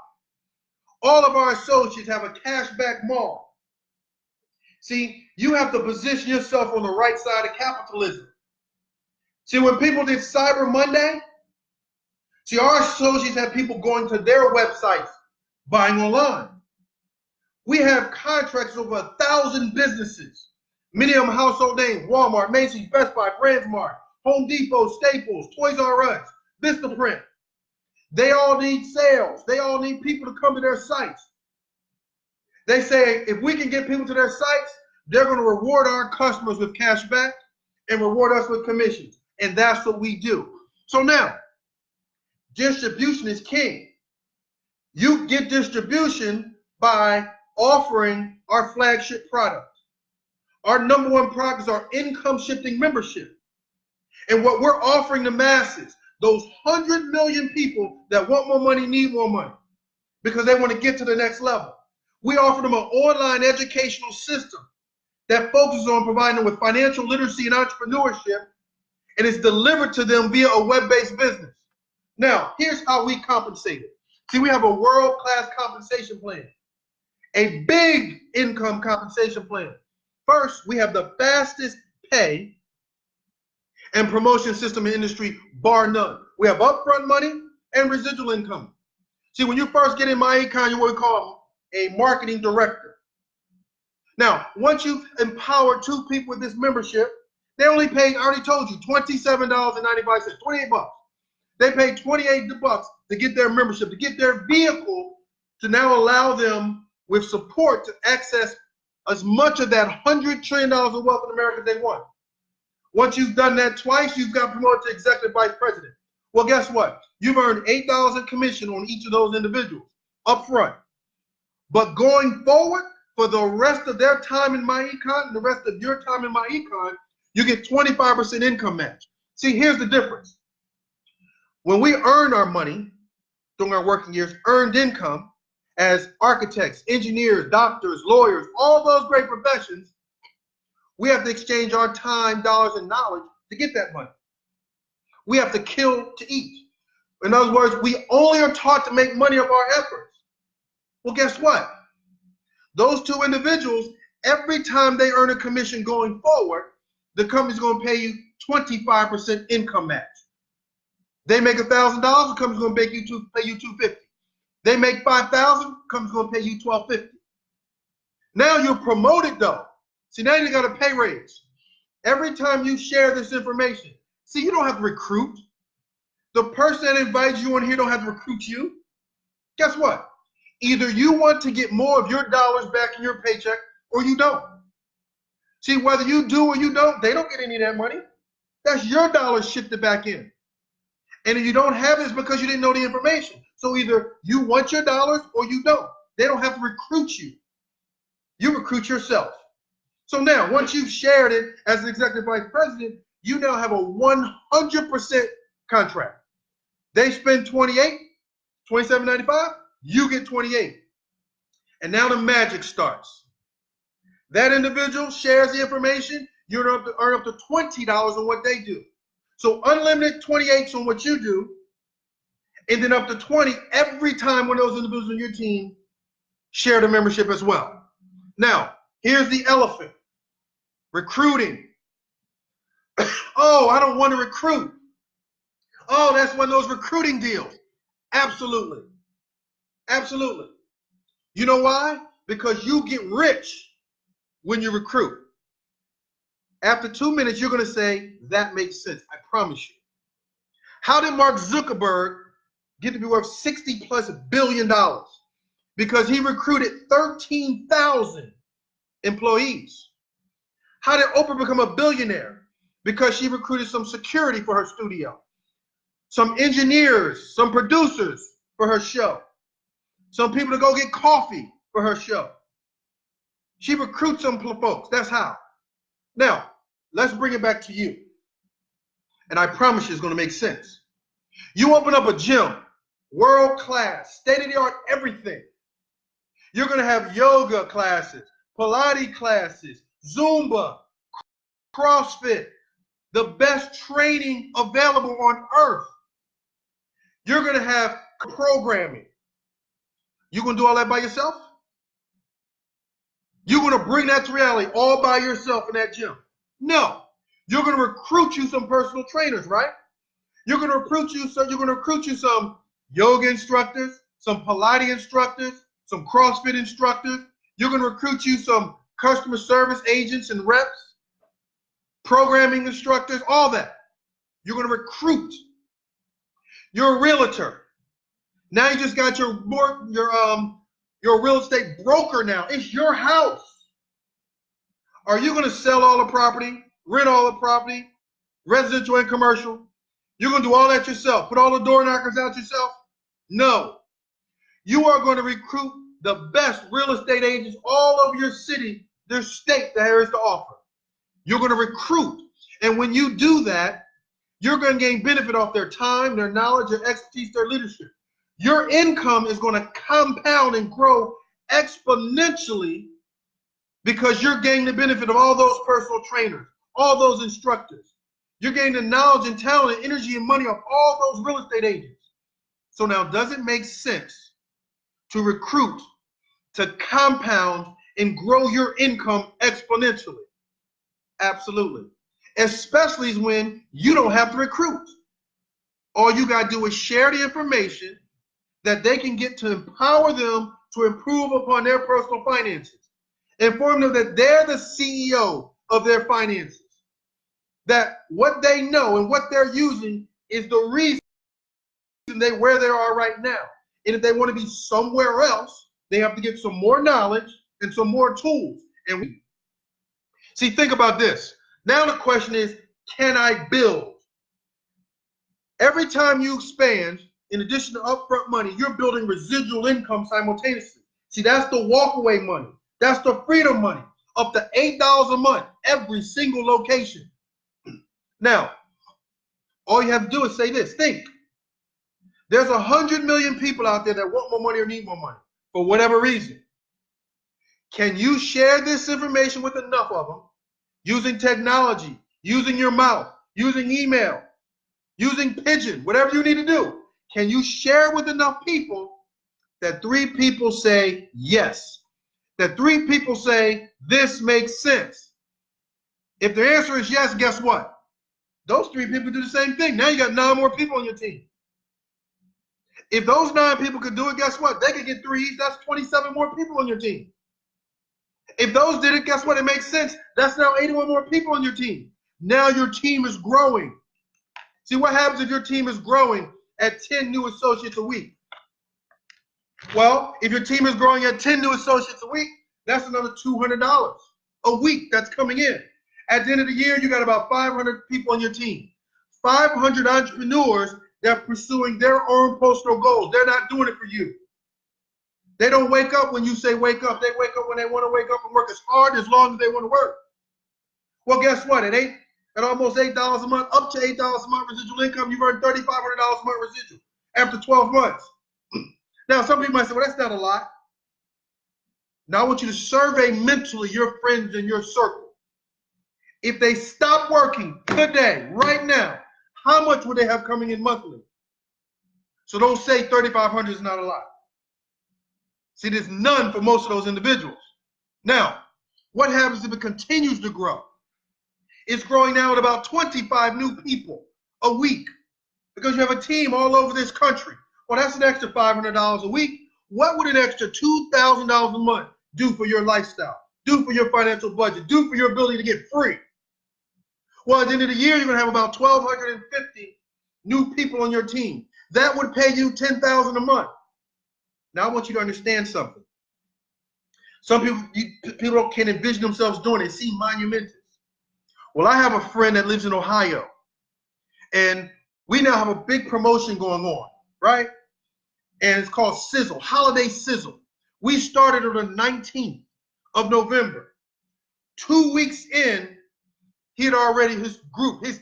All of our associates have a cashback mall. See, you have to position yourself on the right side of capitalism. See, when people did Cyber Monday, see, our associates have people going to their websites, buying online. We have contracts with over 1,000 businesses, many of them household names: Walmart, Macy's, Best Buy, BrandsMart, Home Depot, Staples, Toys R Us, Vistaprint. They all need sales. They all need people to come to their sites. They say if we can get people to their sites, they're going to reward our customers with cash back and reward us with commissions. And that's what we do. So now, distribution is king. You get distribution by offering our flagship product. Our number one product is our income shifting membership. And what we're offering the masses, those 100 million people that want more money, need more money, because they want to get to the next level. We offer them an online educational system that focuses on providing them with financial literacy and entrepreneurship, and it's delivered to them via a web-based business. Now, here's how we compensate it. See, we have a world-class compensation plan, a big income compensation plan. First, we have the fastest pay and promotion system in the industry, bar none. We have upfront money and residual income. See, when you first get in MyEcon, you're what we call a marketing director. Now, once you've empowered 2 people with this membership, they only paid, I already told you, $27.95, 28 bucks. They paid 28 bucks to get their membership, to get their vehicle, to now allow them with support to access as much of that $100 trillion of wealth in America they want. Once you've done that twice, you've got promoted to executive vice president. Well, guess what? You've earned $8 in commission on each of those individuals up front. But going forward, for the rest of their time in MyEcon and the rest of your time in MyEcon, you get 25% income match. See, here's the difference. When we earn our money during our working years, earned income as architects, engineers, doctors, lawyers, all those great professions, we have to exchange our time, dollars, and knowledge to get that money. We have to kill to eat. In other words, we only are taught to make money of our efforts. Well, guess what? Those 2 individuals, every time they earn a commission going forward, the company's going to pay you 25% income match. They make $1,000, the company's going to pay you $250. They make $5,000, the company's going to pay you $1,250. Now you're promoted though. See, now you got a pay raise. Every time you share this information, see, you don't have to recruit. The person that invites you on here don't have to recruit you. Guess what? Either you want to get more of your dollars back in your paycheck or you don't. See, whether you do or you don't, they don't get any of that money. That's your dollars shifted back in. And if you don't have it, it's because you didn't know the information. So either you want your dollars or you don't. They don't have to recruit you. You recruit yourself. So now, once you've shared it as an executive vice president, you now have a 100% contract. They spend $27.95, you get 28. And now the magic starts. That individual shares the information, you earn up to $20 on what they do. So unlimited 28s on what you do, and then up to 20 every time one of those individuals on your team share the membership as well. Now, here's the elephant. Recruiting. Oh, I don't want to recruit. Oh, that's one of those recruiting deals. Absolutely. Absolutely. You know why? Because you get rich when you recruit. After 2 minutes, you're going to say, that makes sense. I promise you. How did Mark Zuckerberg get to be worth $60+ billion? Because he recruited 13,000 employees. How did Oprah become a billionaire? Because she recruited some security for her studio, some engineers, some producers for her show, some people to go get coffee for her show. She recruits some folks. That's how. Now, let's bring it back to you. And I promise you it's going to make sense. You open up a gym, world class, state-of-the-art everything. You're going to have yoga classes, Pilates classes, Zumba, CrossFit, the best training available on earth. You're going to have programming. You're going to do all that by yourself? You're going to bring that to reality all by yourself in that gym? No. You're going to recruit you some personal trainers, right? You're going to recruit you some yoga instructors, some Pilates instructors, some CrossFit instructors. You're going to recruit you some customer service agents and reps, programming instructors, all that. You're going to recruit. You're a realtor. Now you just got your real estate broker now. It's your house. Are you going to sell all the property, rent all the property, residential and commercial? You're going to do all that yourself, put all the door knockers out yourself? No. You are going to recruit the best real estate agents all over your city, their state that there is to offer. You're going to recruit. And when you do that, you're going to gain benefit off their time, their knowledge, their expertise, their leadership. Your income is going to compound and grow exponentially because you're gaining the benefit of all those personal trainers, all those instructors. You're gaining the knowledge and talent and energy and money of all those real estate agents. So now, does it make sense to recruit, to compound and grow your income exponentially? Absolutely. Especially when you don't have to recruit. All you got to do is share the information that they can get to empower them to improve upon their personal finances. Inform them that they're the CEO of their finances. That what they know and what they're using is the reason where they are right now. And if they want to be somewhere else, they have to get some more knowledge and some more tools. And see, think about this. Now the question is, can I build? Every time you expand, in addition to upfront money, you're building residual income simultaneously. See, that's the walkaway money. That's the freedom money. Up to $8 a month, every single location. Now, all you have to do is say this. Think. There's 100 million people out there that want more money or need more money for whatever reason. Can you share this information with enough of them using technology, using your mouth, using email, using pigeon, whatever you need to do? Can you share it with enough people that 3 people say yes? That 3 people say this makes sense? If the answer is yes, guess what? Those 3 people do the same thing. Now you got 9 more people on your team. If those 9 people could do it, guess what? They could get 3 each. That's 27 more people on your team. If those did it, guess what? It makes sense. That's now 81 more people on your team. Now your team is growing. See, what happens if your team is growing at 10 new associates a week? Well, if your team is growing at 10 new associates a week, that's another $200 a week that's coming in. At the end of the year, you got about 500 people on your team. 500 entrepreneurs that are pursuing their own personal goals. They're not doing it for you. They don't wake up when you say wake up. They wake up when they want to wake up and work as hard as long as they want to work. Well, guess what? At almost $8 a month, up to $8 a month residual income, you've earned $3,500 a month residual after 12 months. Now, some people might say, well, that's not a lot. Now, I want you to survey mentally your friends in your circle. If they stop working today, right now, how much would they have coming in monthly? So don't say 3,500 is not a lot. See, there's none for most of those individuals. Now, what happens if it continues to grow? It's growing now at about 25 new people a week because you have a team all over this country. Well, that's an extra $500 a week. What would an extra $2,000 a month do for your lifestyle, do for your financial budget, do for your ability to get free? Well, at the end of the year, you're going to have about 1,250 new people on your team. That would pay you $10,000 a month. Now I want you to understand something. Some people can't envision themselves doing it. See monumentous. Well, I have a friend that lives in Ohio, and we now have a big promotion going on, right? And it's called Sizzle, Holiday Sizzle. We started on the 19th of November. 2 weeks in, his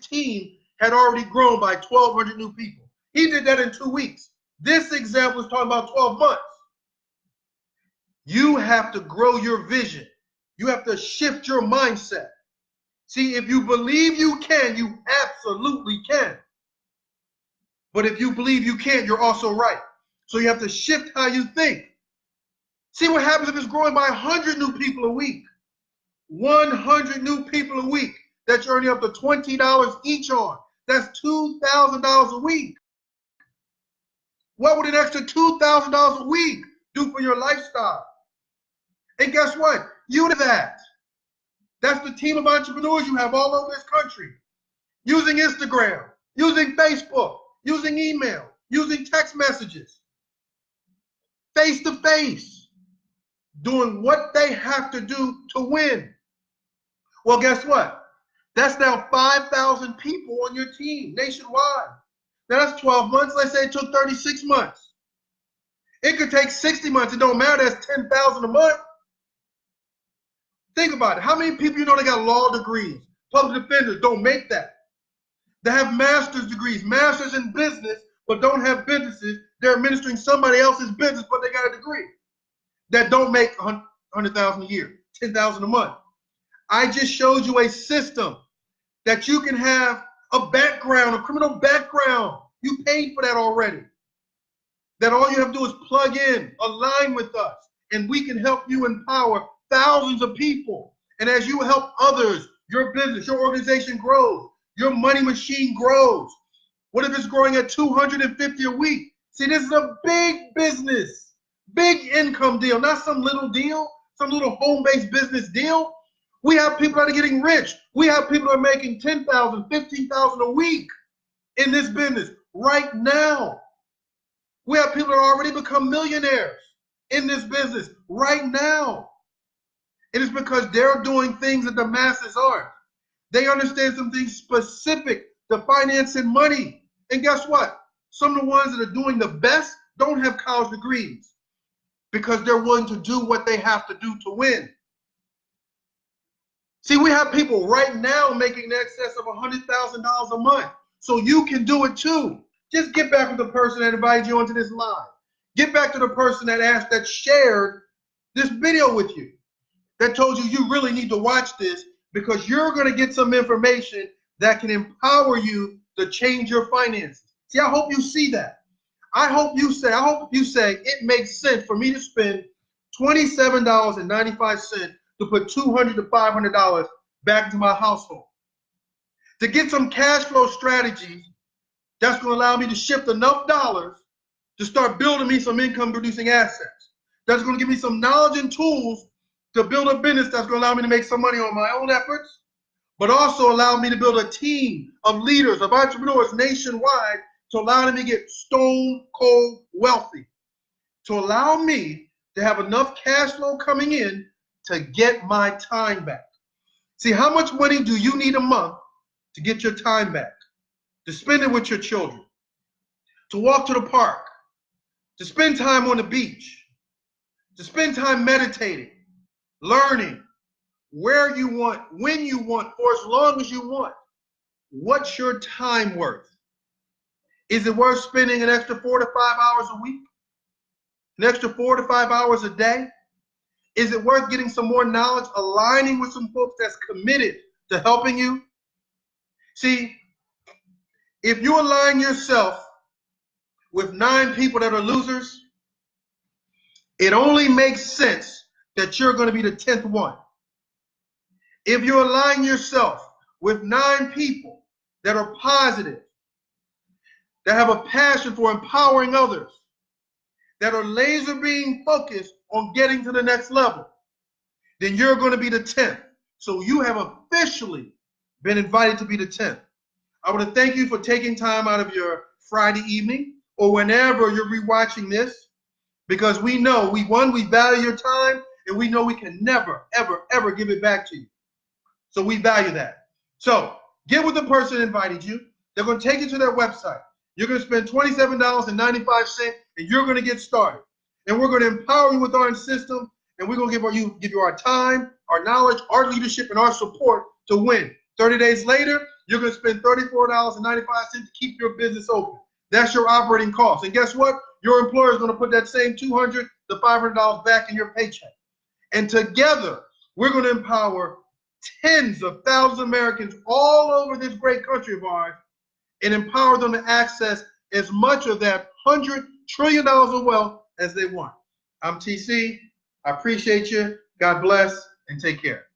team had already grown by 1,200 new people. He did that in 2 weeks. This example is talking about 12 months. You have to grow your vision. You have to shift your mindset. See, if you believe you can, you absolutely can. But if you believe you can't, you're also right. So you have to shift how you think. See what happens if it's growing by 100 new people a week. 100 new people a week that you're earning up to $20 each on. That's $2,000 a week. What would an extra $2,000 a week do for your lifestyle? And guess what? You do that. That's the team of entrepreneurs you have all over this country. Using Instagram, using Facebook, using email, using text messages. Face to face. Doing what they have to do to win. Well, guess what? That's now 5,000 people on your team nationwide. Now that's 12 months. Let's say it took 36 months. It could take 60 months. It don't matter. That's 10,000 a month. Think about it. How many people you know that got law degrees? Public defenders don't make that. They have master's degrees, masters in business, but don't have businesses. They're administering somebody else's business, but they got a degree. That don't make $100,000 a year, $10,000 a month. I just showed you a system that you can have a background, a criminal background. You paid for that already. That all you have to do is plug in, align with us, and we can help you empower thousands of people. And as you help others, your business, your organization grows. Your money machine grows. What if it's growing at 250 a week? See, this is a big business, big income deal, not some little deal, some little home-based business deal. We have people that are getting rich. We have people that are making $10,000, $15,000 a week in this business right now. We have people that already become millionaires in this business right now. It is because they're doing things that the masses aren't. They understand some things specific to finance and money. And guess what? Some of the ones that are doing the best don't have college degrees because they're willing to do what they have to do to win. See, we have people right now making in excess of $100,000 a month. So you can do it too. Just get back with the person that invited you onto this live. Get back to the person that shared this video with you, that told you you really need to watch this because you're going to get some information that can empower you to change your finances. See, I hope you see that. I hope you say it makes sense for me to spend $27.95 to put $200 to $500 back into my household. To get some cash flow strategies that's going to allow me to shift enough dollars to start building me some income producing assets. That's going to give me some knowledge and tools to build a business that's going to allow me to make some money on my own efforts, but also allow me to build a team of leaders, of entrepreneurs nationwide to allow me to get stone cold wealthy, to allow me to have enough cash flow coming in to get my time back. See, how much money do you need a month to get your time back? To spend it with your children, to walk to the park, to spend time on the beach, to spend time meditating, learning where you want, when you want, for as long as you want. What's your time worth? Is it worth spending an extra 4 to 5 hours a week? An extra 4 to 5 hours a day? Is it worth getting some more knowledge, aligning with some folks that's committed to helping you? See, if you align yourself with 9 people that are losers, it only makes sense that you're going to be the 10th one. If you align yourself with 9 people that are positive, that have a passion for empowering others, that are laser beam focused on getting to the next level, then you're going to be the 10th. So you have officially been invited to be the 10th. I want to thank you for taking time out of your Friday evening or whenever you're rewatching this, because we know we value your time, and we know we can never, ever, ever give it back to you. So we value that. So get with the person that invited you. They're going to take you to their website. You're going to spend $27.95, and you're going to get started. And we're going to empower you with our system, and we're going to give you our time, our knowledge, our leadership, and our support to win. 30 days later, you're going to spend $34.95 to keep your business open. That's your operating cost. And guess what? Your employer is going to put that same $200 to $500 back in your paycheck. And together, we're going to empower tens of thousands of Americans all over this great country of ours and empower them to access as much of that $100 trillion of wealth as they want. I'm TC. I appreciate you. God bless, and take care.